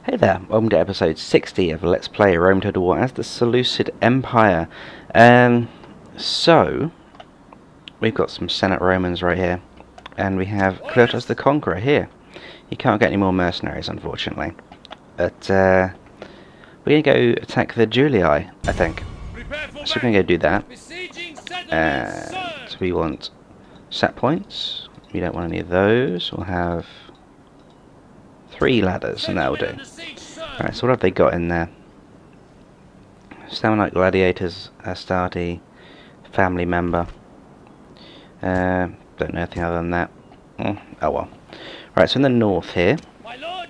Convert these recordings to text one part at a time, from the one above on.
Hey there, welcome to episode 60 of Let's Play Rome Total War as the Seleucid Empire. So, we've got some Senate Romans right here, and we have Clotus the Conqueror here. He can't get any more mercenaries, unfortunately. But, we're going to go attack the Julii, I think. So we're going to go do that. And we want set points. We don't want any of those. We'll have 3 ladders, and that'll do. Alright, so what have they got in there? Staminite Gladiators, Astarte, family member. Don't know anything other than that. Oh well. Right, so in the north here,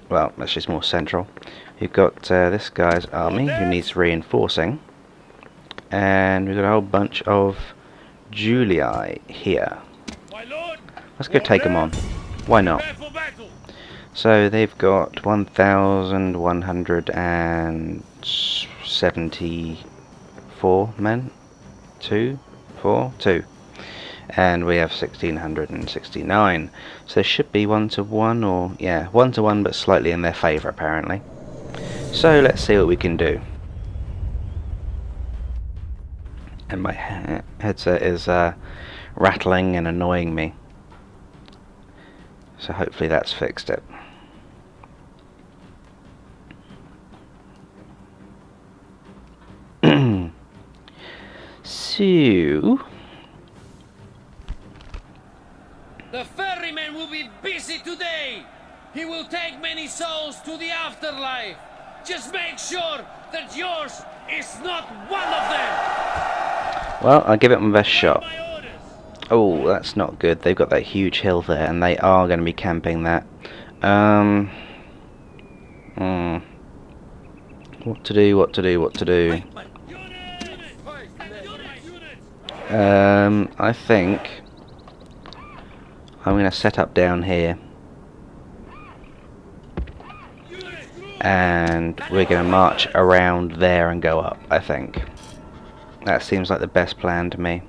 well, that's just more central. You've got this guy's army who needs reinforcing. And we've got a whole bunch of Julii here. Let's go take them on. Why not? So they've got 1,174 men. 2. And we have 1,669. So there should be 1-to-1, or yeah, 1-to-1, but slightly in their favour apparently. So let's see what we can do. And my headset is rattling and annoying me. So hopefully that's fixed it. So the ferryman will be busy today. He will take many souls to the afterlife. Just make sure that yours is not one of them. Well, I'll give it my best shot. Oh, that's not good. They've got that huge hill there, and they are going to be camping that. What to do? I think I'm going to set up down here. And we're going to march around there and go up, I think. That seems like the best plan to me.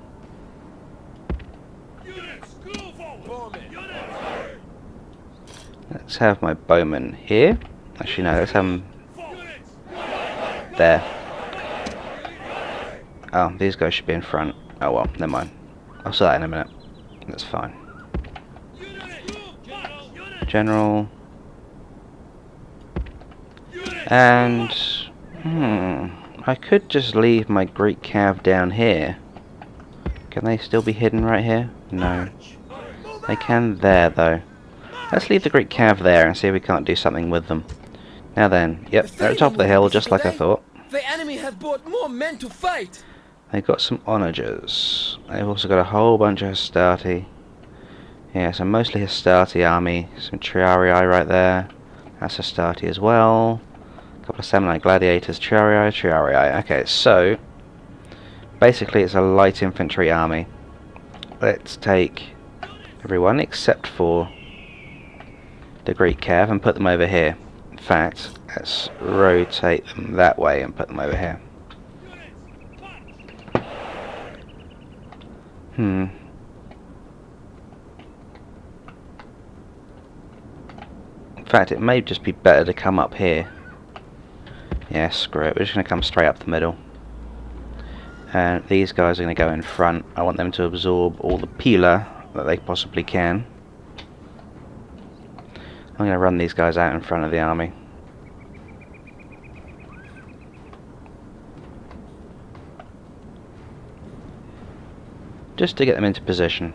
Let's have my bowman here. Actually, no, let's have him there. Oh, these guys should be in front. Oh well, never mind. I'll sort that in a minute. That's fine. General. And I could just leave my Greek cav down here. Can they still be hidden right here? No. They can there though. Let's leave the Greek cav there and see if we can't do something with them. Now then, yep, they're at the top of the hill just like I thought. The enemy have brought more men to fight. They've got some onagers. They've also got a whole bunch of Hastati. Yeah, so mostly Hastati army. Some Triarii right there. That's Hastati as well. A couple of Samnite Gladiators. Triarii. Okay, so basically it's a light infantry army. Let's take everyone except for the Greek cav and put them over here. In fact, let's rotate them that way and put them over here. In fact, it may just be better to come up here. Yeah, screw it. We're just going to come straight up the middle. And these guys are going to go in front. I want them to absorb all the pila that they possibly can. I'm going to run these guys out in front of the army. Just to get them into position.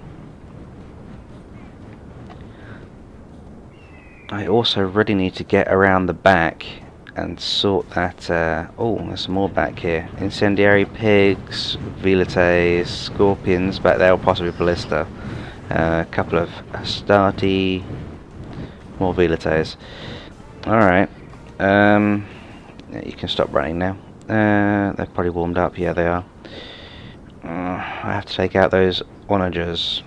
I also really need to get around the back and sort that. Oh, there's some more back here. Incendiary pigs, velites, scorpions back there, or possibly ballista. A couple of Astarte, more velites. Alright. Yeah, you can stop running now. They've probably warmed up. Yeah, they are. I have to take out those onagers.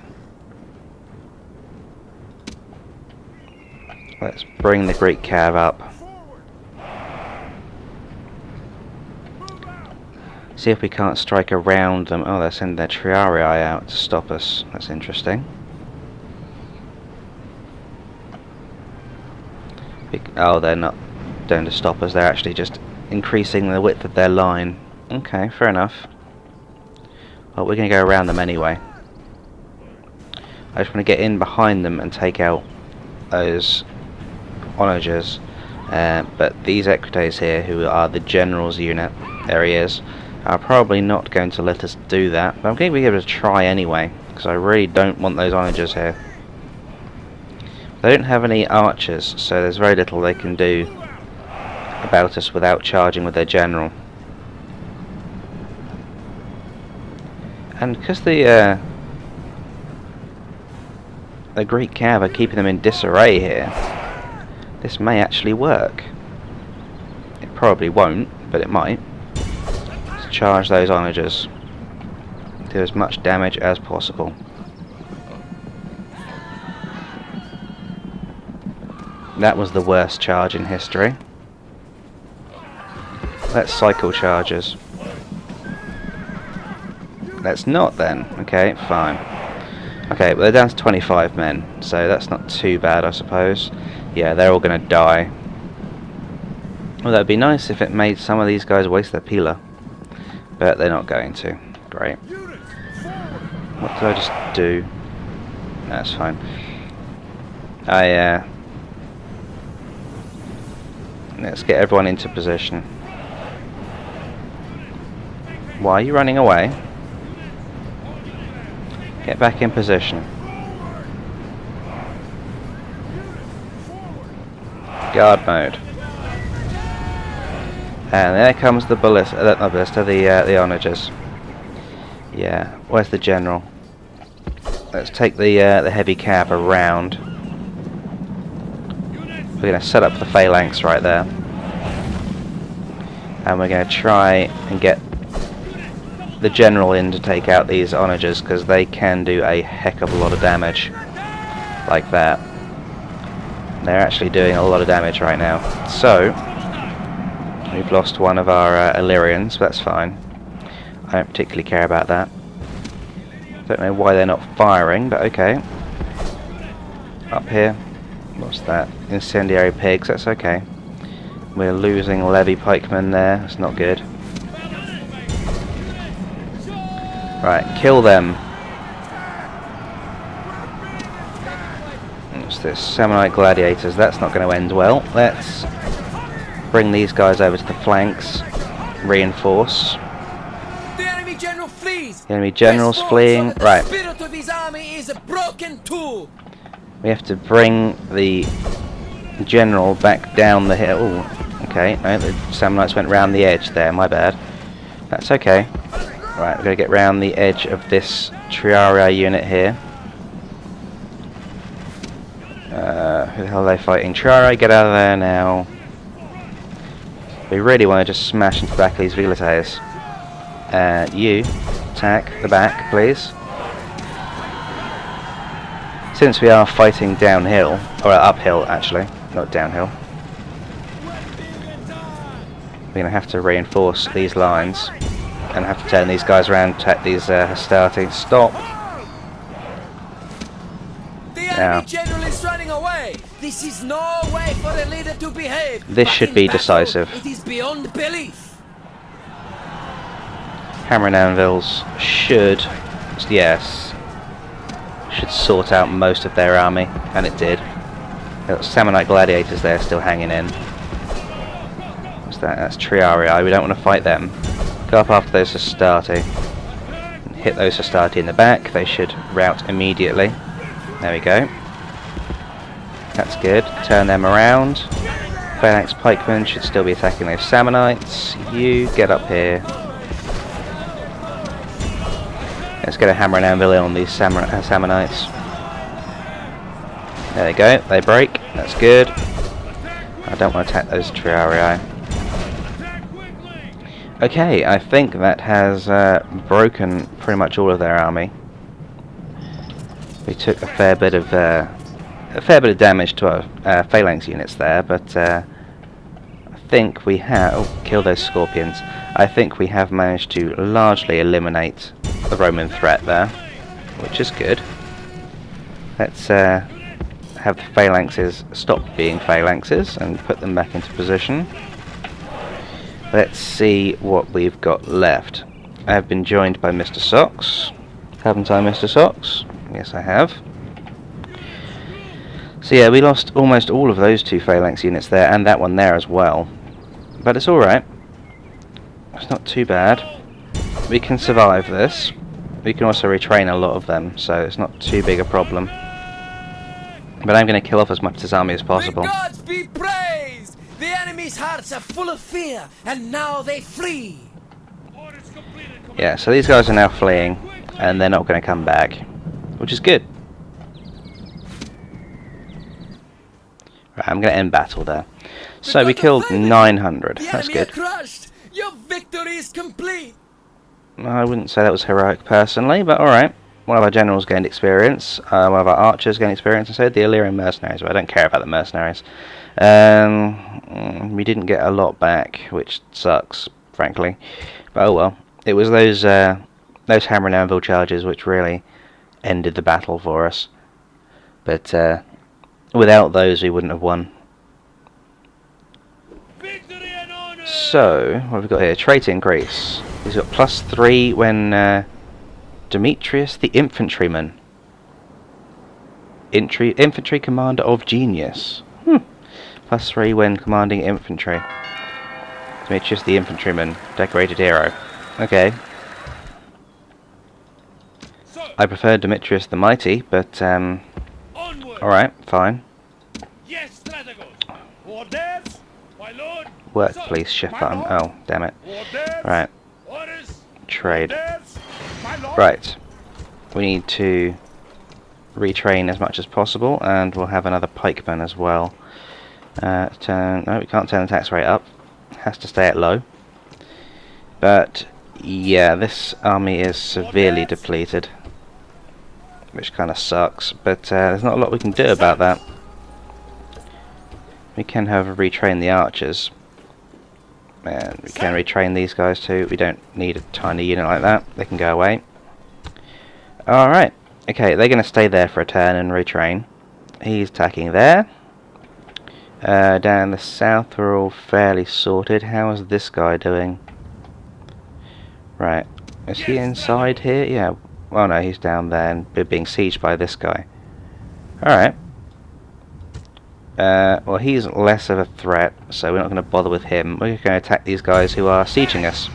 Let's bring the Greek cav up. See if we can't strike around them. Oh, they're sending their Triarii out to stop us. That's interesting. Oh, they're not doing to stop us. They're actually just increasing the width of their line. Okay, fair enough. Well, we're going to go around them anyway. I just want to get in behind them and take out those onagers. But these equites here, who are the general's unit, there he is, are probably not going to let us do that. But I'm going to give it a try anyway, because I really don't want those onagers here. They don't have any archers, so there's very little they can do about us without charging with their general. And because the Greek cav are keeping them in disarray here, this may actually work. It probably won't, but it might. Let's charge those onagers. Do as much damage as possible. That was the worst charge in history. Let's cycle charges. Let's not then. Okay, fine. Okay, but they're down to 25 men, so that's not too bad, I suppose. Yeah, they're all going to die. Well, that'd be nice if it made some of these guys waste their peeler. But they're not going to. Great. What did I just do? That's fine. Let's get everyone into position. Why are you running away? Get back in position. Guard mode. And there comes the ballista, not ballista, the onagers. Yeah, where's the general? Let's take the heavy cab around. We're going to set up the phalanx right there. And we're going to try and get the general in to take out these onagers, because they can do a heck of a lot of damage. Like that. They're actually doing a lot of damage right now. So, we've lost one of our Illyrians, but that's fine. I don't particularly care about that. Don't know why they're not firing, but okay. Up here. What's that? Incendiary pigs, that's okay. We're losing levy pikemen there, that's not good. Right, kill them. What's this? Samnite gladiators, that's not going to end well. Let's bring these guys over to the flanks. Reinforce. The enemy general flees. The enemy general's fleeing. Right. The spirit of his army is a broken tool. We have to bring the general back down the hill. Ooh, okay, no, the Samnites went round the edge there, my bad. That's okay. Right, we're going to get round the edge of this Triarii unit here. Who the hell are they fighting? Triarii, get out of there now. We really want to just smash into the back of these Velites. You, attack the back, please. Since we are fighting downhill, or uphill actually, not downhill, we're going to have to reinforce these lines and have to turn these guys around, attack these Hastati. Stop! The enemy general is running away. This is no way for a leader to behave. This But should in be battle, decisive. It is beyond belief. Hammer and anvils should, yes, should sort out most of their army, and it did. Got Samnite gladiators there still hanging in. What's that? That's Triarii. We don't want to fight them. Go up after those Hastati. Hit those Hastati in the back. They should rout immediately. There we go. That's good. Turn them around. Phalanx pikemen should still be attacking those Samnites. You get up here. Let's get a hammer and anvil on these Samnites. There they go. They break. That's good. I don't want to attack those Triarii. Okay, I think that has broken pretty much all of their army. We took a fair bit of damage to our phalanx units there, but I think we have... Oh, kill those scorpions. I think we have managed to largely eliminate the Roman threat there, which is good. Let's have the phalanxes stop being phalanxes and put them back into position. Let's see what we've got left. I have been joined by Mr. Socks. Haven't I, Mr. Socks? Yes, I have. So yeah, we lost almost all of those 2 phalanx units there, and that one there as well. But it's alright. It's not too bad. We can survive this. We can also retrain a lot of them, so it's not too big a problem. But I'm going to kill off as much of this army as possible. The gods be praised! The enemy's hearts are full of fear, and now they flee! Yeah, so these guys are now fleeing, and they're not going to come back, which is good. Right, I'm going to end battle there. So we killed 900. That's good. Crushed. Your victory is complete. I wouldn't say that was heroic personally, but alright. One of our generals gained experience, one of our archers gained experience, and so did the Illyrian mercenaries, but I don't care about the mercenaries. We didn't get a lot back, which sucks, frankly. But oh well. It was those hammer and anvil charges which really ended the battle for us. But without those we wouldn't have won. So, what have we got here? Trait increase. He's got +3 when Demetrius the Infantryman. Infantry Commander of Genius. +3 when commanding infantry. Demetrius the Infantryman. Decorated hero. Okay. I prefer Demetrius the Mighty, but alright, fine. Yes, Strategos. Orders, my lord. Work, please, shift button. Oh, damn it. Right. Trade. Right. We need to retrain as much as possible, and we'll have another pikeman as well. No, we can't turn the tax rate up. It has to stay at low. But yeah, this army is severely depleted, which kind of sucks. But there's not a lot we can do about that. We can, however, retrain the archers. And we can retrain these guys too. We don't need a tiny unit like that. They can go away. Alright. Okay, they're going to stay there for a turn and retrain. He's attacking there. Down the south we're all fairly sorted. How is this guy doing? Right. Is he inside here? Yeah. Well, no, he's down there and being sieged by this guy. Alright. Well, he's less of a threat, so we're not going to bother with him. We're going to attack these guys who are sieging us.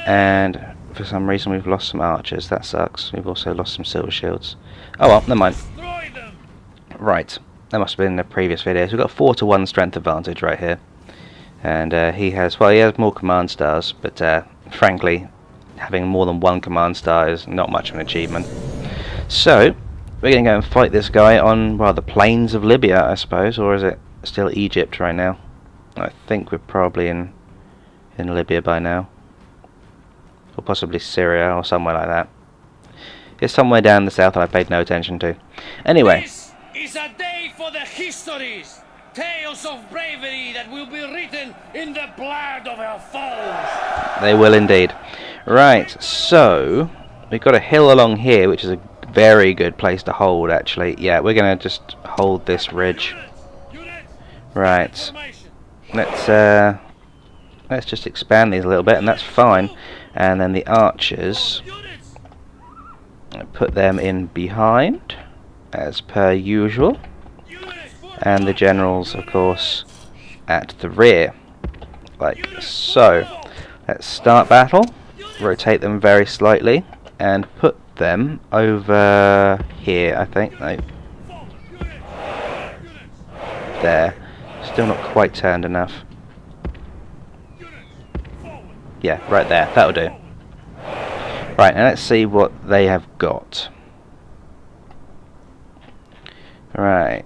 And for some reason we've lost some archers. That sucks. We've also lost some silver shields. Oh well, never mind. Right. That must have been in the previous videos. We've got 4-to-1 strength advantage right here. And he has more command stars, but frankly, having more than 1 command star is not much of an achievement. So, we're going to go and fight this guy on, well, the plains of Libya, I suppose, or is it still Egypt right now? I think we're probably in Libya by now. Or possibly Syria, or somewhere like that. It's somewhere down the south that I paid no attention to. Anyway. This is a day for the histories. Tales of bravery that will be written in the blood of our foes. They will indeed. Right, so we've got a hill along here, which is a very good place to hold, actually. Yeah, we're going to just hold this ridge. Right. Let's just expand these a little bit, and that's fine. And then the archers, put them in behind, as per usual. And the generals, of course, at the rear, like so. Let's start battle, rotate them very slightly, and put them over here, I think. No. There. Still not quite turned enough. Yeah, right there. That'll do. Right, now let's see what they have got. Right.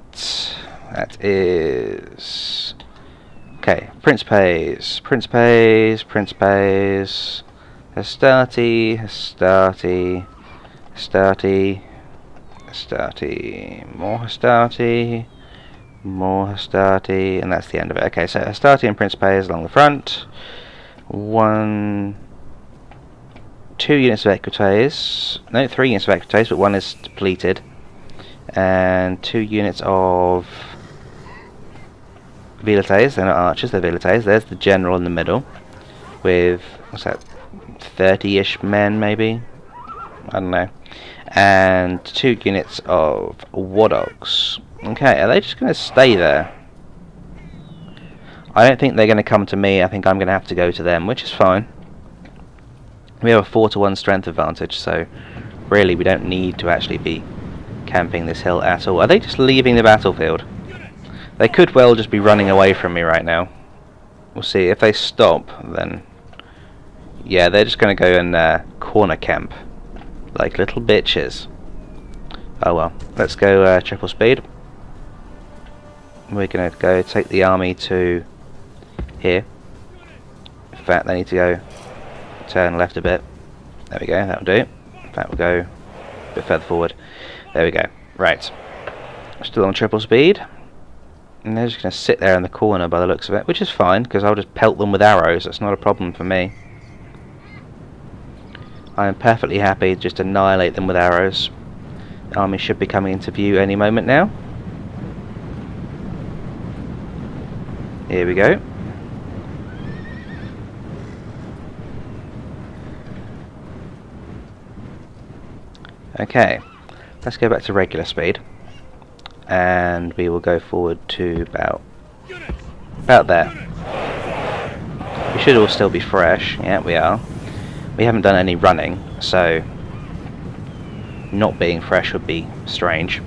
That is... Okay, Prince pays. Prince pays. Prince pays. Hastati. Hastati. Hastati. Hastati. More Hastati. More Hastati. And that's the end of it. Okay, so Hastati and Prince pays along the front. 2 units of equites. No, 3 units of equites, but 1 is depleted. And 2 units of velites. They're not archers, they're velites. There's the general in the middle with, what's that, 30-ish men maybe? I don't know. And 2 units of war dogs. Okay, are they just going to stay there? I don't think they're going to come to me. I think I'm going to have to go to them, which is fine. We have a 4-to-1 strength advantage, so really we don't need to actually be camping this hill at all. Are they just leaving the battlefield? They could well just be running away from me right now. We'll see. If they stop, then yeah, they're just going to go and corner camp like little bitches. Oh well, let's go triple speed. We're going to go take the army to here. In fact, they need to go turn left a bit. There we go, that'll do. In fact, we'll go a bit further forward. There we go. Right. Still on triple speed. And they're just going to sit there in the corner by the looks of it, which is fine, because I'll just pelt them with arrows. That's not a problem for me. I am perfectly happy to just annihilate them with arrows. The army should be coming into view any moment now. Here we go. Okay, let's go back to regular speed, and we will go forward to about there. We should all still be fresh. Yeah, we are. We haven't done any running, so not being fresh would be strange.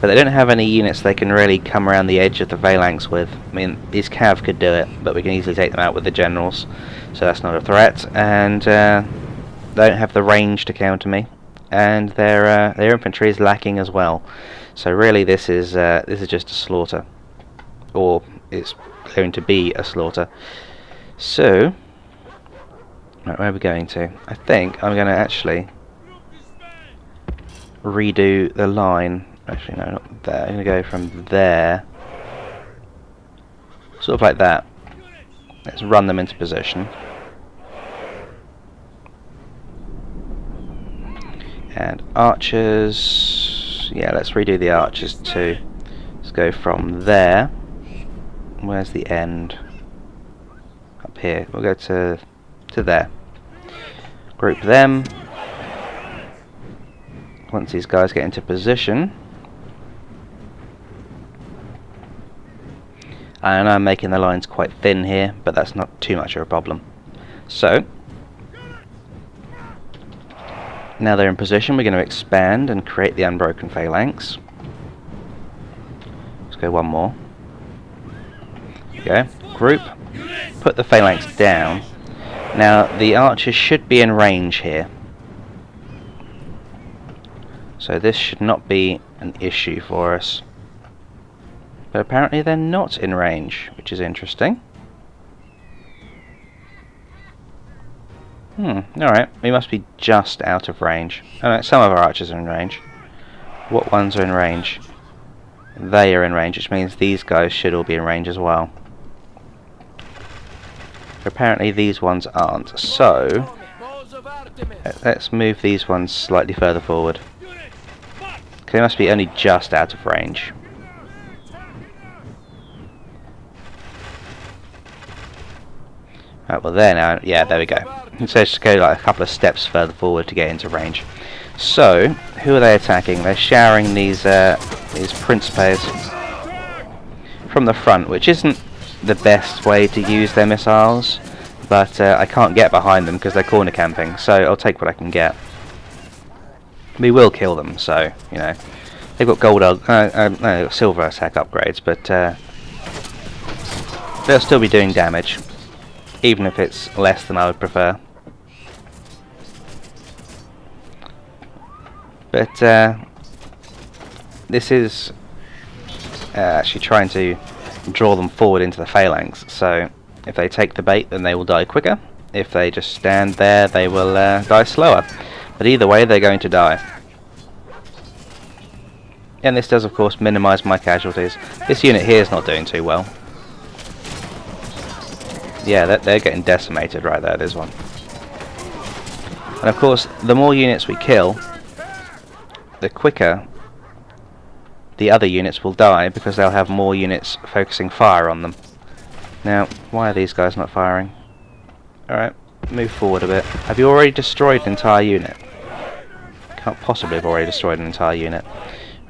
But they don't have any units they can really come around the edge of the phalanx with. I mean, these cav could do it, but we can easily take them out with the generals, so that's not a threat. And they don't have the range to counter me, and their infantry is lacking as well. So really, this is just a slaughter, or it's going to be a slaughter. So, right, where are we going to? I think I'm going to actually redo the line. Actually, no, not there. I'm going to go from there, sort of like that. Let's run them into position. And archers, yeah, let's redo the archers too. Let's go from there. Where's the end? Up here. We'll go to there. Group them. Once these guys get into position, and I'm making the lines quite thin here, but that's not too much of a problem. So now they're in position, we're going to expand and create the unbroken phalanx. Let's go one more. Go. Group. Put the phalanx down. Now the archers should be in range here, so this should not be an issue for us. But apparently they're not in range, which is interesting. Alright, we must be just out of range. Alright, some of our archers are in range. What ones are in range? They are in range, which means these guys should all be in range as well. Apparently these ones aren't, so let's move these ones slightly further forward. They must be only just out of range. Right, well there now, yeah, there we go. So just go like a couple of steps further forward to get into range. So, who are they attacking? They're showering these principes from the front, which isn't the best way to use their missiles, but I can't get behind them because they're corner camping, so I'll take what I can get. We will kill them, so, you know, they've got no, silver attack upgrades, but they'll still be doing damage, even if it's less than I would prefer. But this is actually trying to draw them forward into the phalanx, so if they take the bait then they will die quicker. If they just stand there they will die slower. But either way they're going to die. And this does of course minimise my casualties. This unit here is not doing too well. Yeah, they're getting decimated right there, there's one. And of course, the more units we kill, the quicker the other units will die, because they'll have more units focusing fire on them. Now, why are these guys not firing? Alright, move forward a bit. Have you already destroyed an entire unit? Can't possibly have already destroyed an entire unit.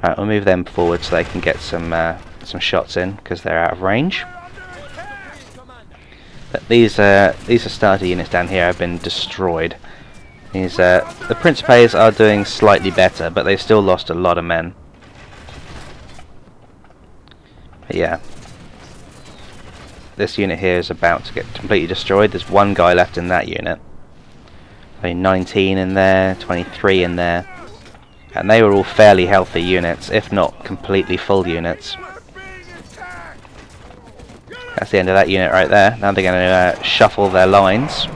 Right, we'll move them forward so they can get some shots in, because they're out of range. But these Astarte units down here have been destroyed. The Principes are doing slightly better, but they've still lost a lot of men. But yeah, this unit here is about to get completely destroyed. There's one guy left in that unit. 19 in there, 23 in there, and they were all fairly healthy units, if not completely full units. That's the end of that unit right there. Now they're going to shuffle their lines,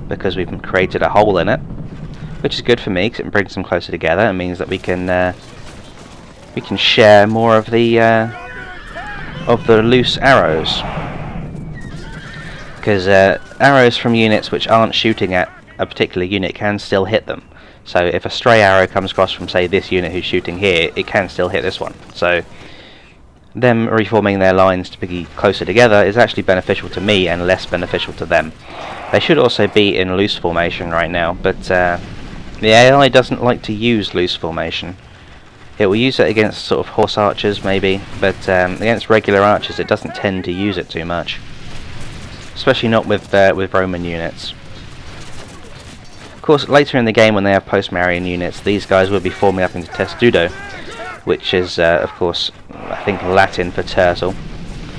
because we've created a hole in it, which is good for me because it brings them closer together. It means that we can share more of the loose arrows, because arrows from units which aren't shooting at a particular unit can still hit them. So if a stray arrow comes across from, say, this unit who's shooting here, it can still hit this one. So them reforming their lines to be closer together is actually beneficial to me and less beneficial to them. They should also be in loose formation right now, but the AI doesn't like to use loose formation. It will use it against sort of horse archers maybe, but against regular archers it doesn't tend to use it too much. Especially not with Roman units. Of course, later in the game when they have post-Marian units, these guys will be forming up into testudo, which is, of course, I think Latin for turtle,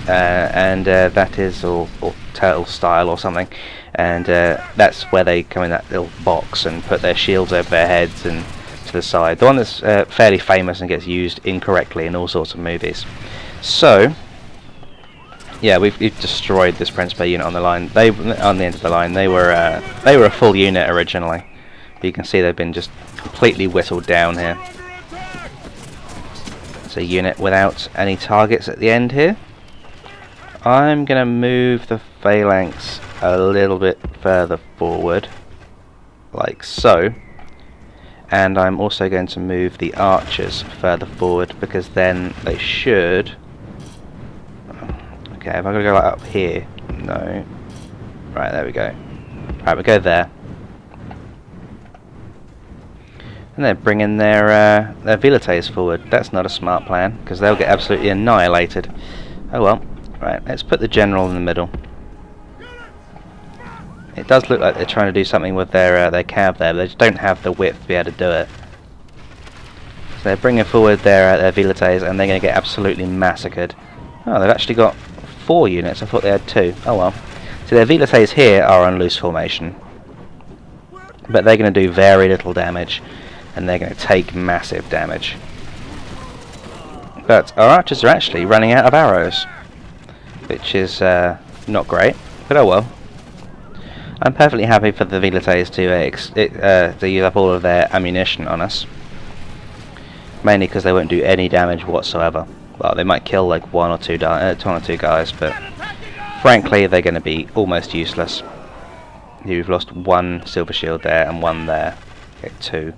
and that is, or turtle style or something, and that's where they come in that little box and put their shields over their heads and to the side. The one that's fairly famous and gets used incorrectly in all sorts of movies. So, yeah, we've destroyed this Principe unit on the line. On the end of the line, they were a full unit originally, but you can see they've been just completely whittled down here. It's a unit without any targets at the end here. I'm gonna move the phalanx a little bit further forward, like so, and I'm also going to move the archers further forward, because then they should. Okay, if I'm going to go like up here, no. Right, there we go. Right, we'll go there. And they're bringing their velites forward. That's not a smart plan, because they'll get absolutely annihilated. Oh well. Right, let's put the general in the middle. It does look like they're trying to do something with their cav there, but they just don't have the width to be able to do it. So they're bringing forward their velites, and they're going to get absolutely massacred. Oh, they've actually got 4 units. I thought they had 2. Oh well. So their velites here are on loose formation, but they're going to do very little damage, and they're going to take massive damage. But our archers are actually running out of arrows, which is not great, but oh well. I'm perfectly happy for the velites to use up all of their ammunition on us, mainly because they won't do any damage whatsoever. Well, they might kill like one or two guys, but frankly they're going to be almost useless. You've lost 1 silver shield there and 1 there. Get 2.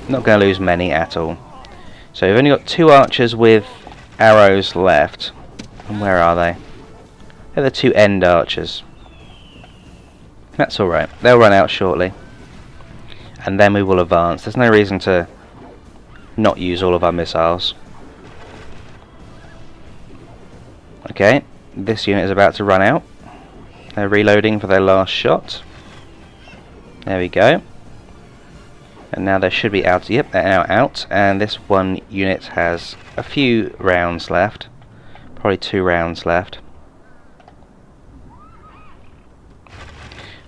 Not going to lose many at all. So we've only got 2 archers with arrows left. And where are they? They're the 2 end archers. That's alright. They'll run out shortly. And then we will advance. There's no reason to not use all of our missiles. Okay, this unit is about to run out. They're reloading for their last shot. There we go. And now they should be out. Yep, they're now out. And this one unit has a few rounds left. Probably 2 rounds left.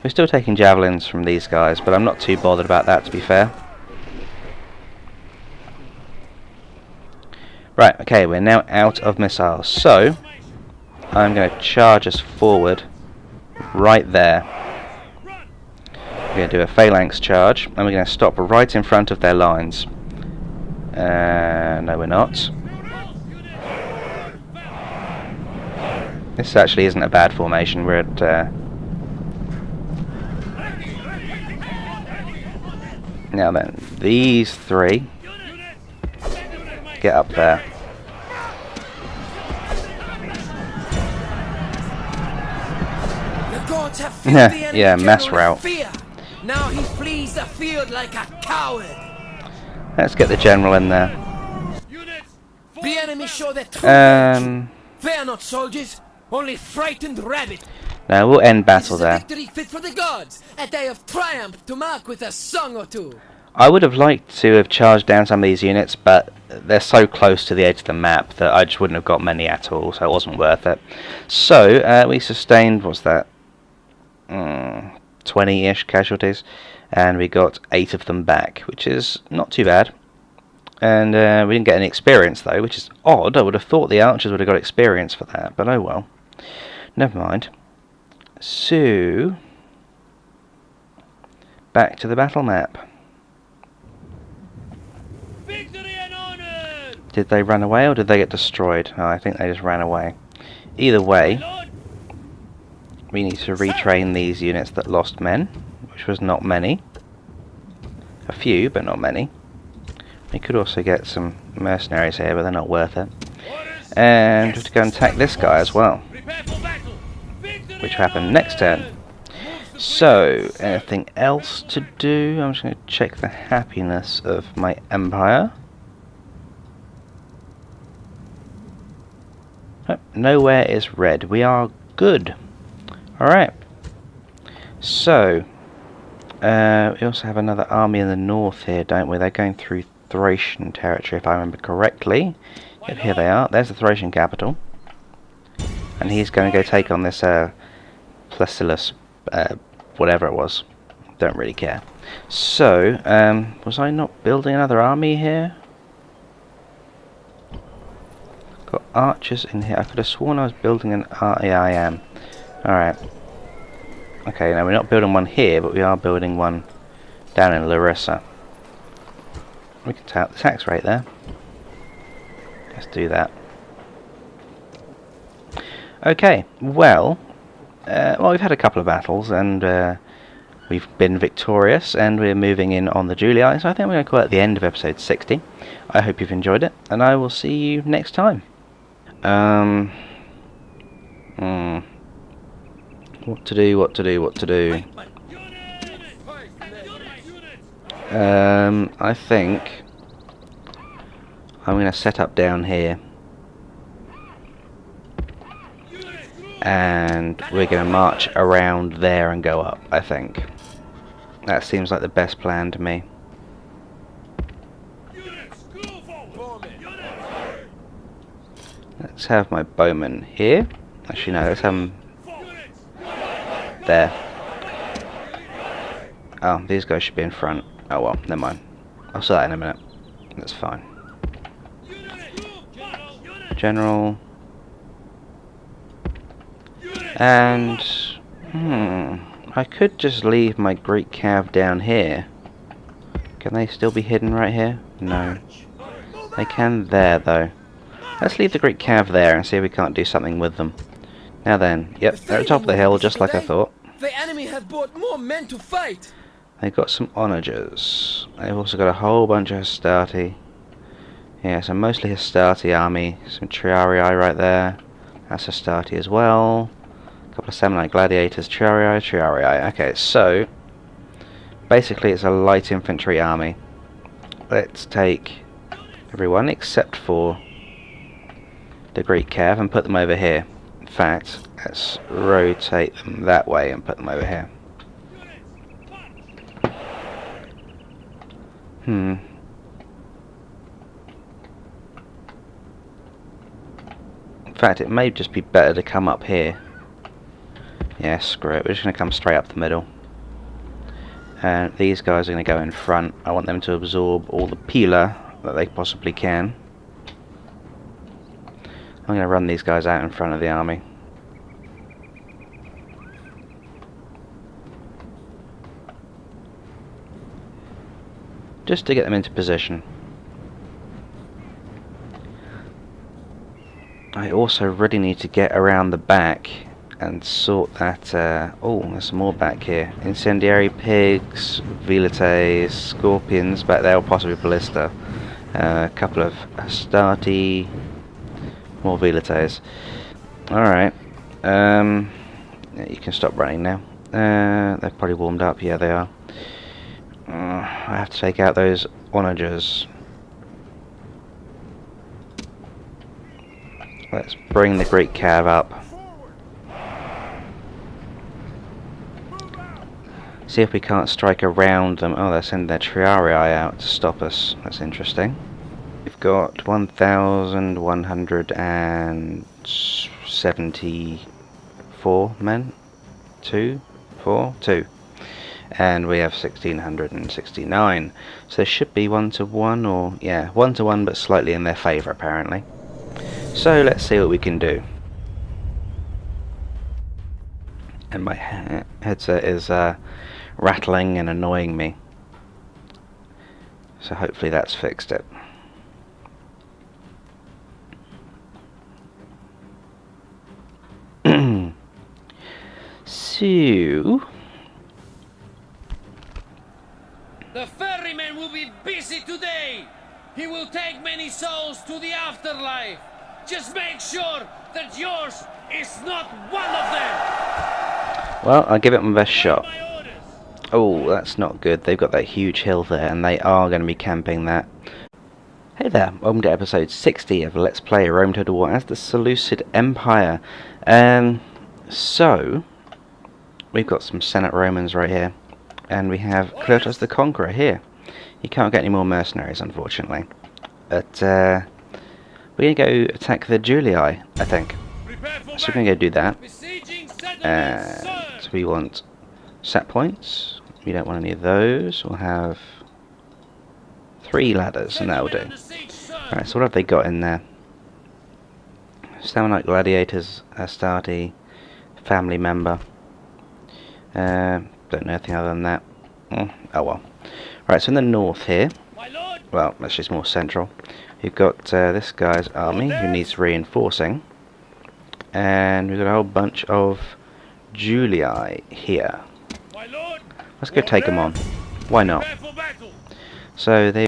We're still taking javelins from these guys, but I'm not too bothered about that, to be fair. Right, okay, we're now out of missiles. So, I'm going to charge us forward right there. We're going to do a phalanx charge, and we're going to stop right in front of their lines. No, we're not. This actually isn't a bad formation. We're at... Now then, these three get up there. The gods have filled the enemy Yeah, mess general route. with fear. Now he flees the field like a coward. Let's get the general in there. The enemy show their true virtue. Um, They are not soldiers, only frightened rabbit. no, we'll end This battle is a there. victory fit for the gods, a day of triumph to mark with a song or two. I would have liked to have charged down some of these units, but they're so close to the edge of the map that I just wouldn't have got many at all, so it wasn't worth it. So, we sustained, what's that, 20-ish casualties, and we got 8 of them back, which is not too bad. And we didn't get any experience though, which is odd. I would have thought the archers would have got experience for that, but oh well. Never mind. So, back to the battle map. Victory and honor! Did they run away or did they get destroyed? Oh, I think they just ran away. Either way, we need to retrain these units that lost men, which was not many. A few, but not many. We could also get some mercenaries here, but they're not worth it. And we have to go and attack this guy as well, which will happen next turn. So, anything else to do? I'm just going to check the happiness of my empire. Oh, nowhere is red. We are good. Alright. So, we also have another army in the north here, don't we? They're going through Thracian territory, if I remember correctly. Yep, here they are. There's the Thracian capital. And he's going to go take on this Placidus, whatever it was. Don't really care. So, was I not building another army here? Got archers in here. I could have sworn I was building an yeah, I am. Alright. Okay, now we're not building one here, but we are building one down in Larissa. We can take the tax rate there. Let's do that. Okay, well, we've had a couple of battles and we've been victorious, and we're moving in on the Julii, so I think we're going to call it the end of episode 60. I hope you've enjoyed it, and I will see you next time. What to do? I think I'm going to set up down here, and we're going to march around there and go up. I think that seems like the best plan to me. Let's have my bowmen here. Actually no, let's have them there. Oh, these guys should be in front. Oh well, never mind. I'll say that in a minute. That's fine. General. And I could just leave my Greek cav down here. Can they still be hidden right here? No. They can there though. Let's leave the Greek cav there and see if we can't do something with them. Now then, yep, they're at the top of the hill just like I thought. The enemy have brought more men to fight. They've got some onagers. They've also got a whole bunch of Hastati. Yeah, so mostly Hastati army. Some Triarii right there. That's Hastati as well. A couple of Samnite gladiators. Triarii. Okay, so basically it's a light infantry army. Let's take everyone except for the Greek cav and put them over here. In fact, let's rotate them that way and put them over here. In fact, it may just be better to come up here. Yeah, screw it. We're just going to come straight up the middle. And these guys are going to go in front. I want them to absorb all the pila that they possibly can. I'm going to run these guys out in front of the army. Just to get them into position. I also really need to get around the back and sort that. Oh, there's some more back here. Incendiary pigs, velites, scorpions back there, or possibly ballista. A couple of Astarte, more velites. Alright. Yeah, you can stop running now. They're probably warmed up. Yeah, they are. I have to take out those onagers. Let's bring the Greek cav up. See if we can't strike around them. Oh, they're sending their triarii out to stop us. That's interesting. We've got 1,174 men. 2. And we have 1,669. So there should be 1-to-1, or yeah, 1-to-1, but slightly in their favour apparently. So let's see what we can do. And my headset is rattling and annoying me. So hopefully that's fixed it. So The ferryman will be busy today. He will take many souls to the afterlife. Just make sure that yours is not one of them. well, I'll give it my best shot. My orders. Oh, that's not good. They've got that huge hill there, and they are going to be camping that. Hey there, welcome to episode 60 of Let's Play Rome Total War as the Seleucid Empire. So, we've got some Senate Romans right here, and we have Clotus the Conqueror here. You can't get any more mercenaries, unfortunately. But, we're going to go attack the Julii, I think. So we're going to go do that. So we want set points. We don't want any of those. We'll have 3 ladders, and that'll do. Alright, so what have they got in there? Staminite gladiators, Astarte, family member. Don't know anything other than that. Oh well. Right, so in the north here, well, that's just more central. You've got this guy's army who needs reinforcing, and we've got a whole bunch of Julii here. Let's go take them on. Why not? So they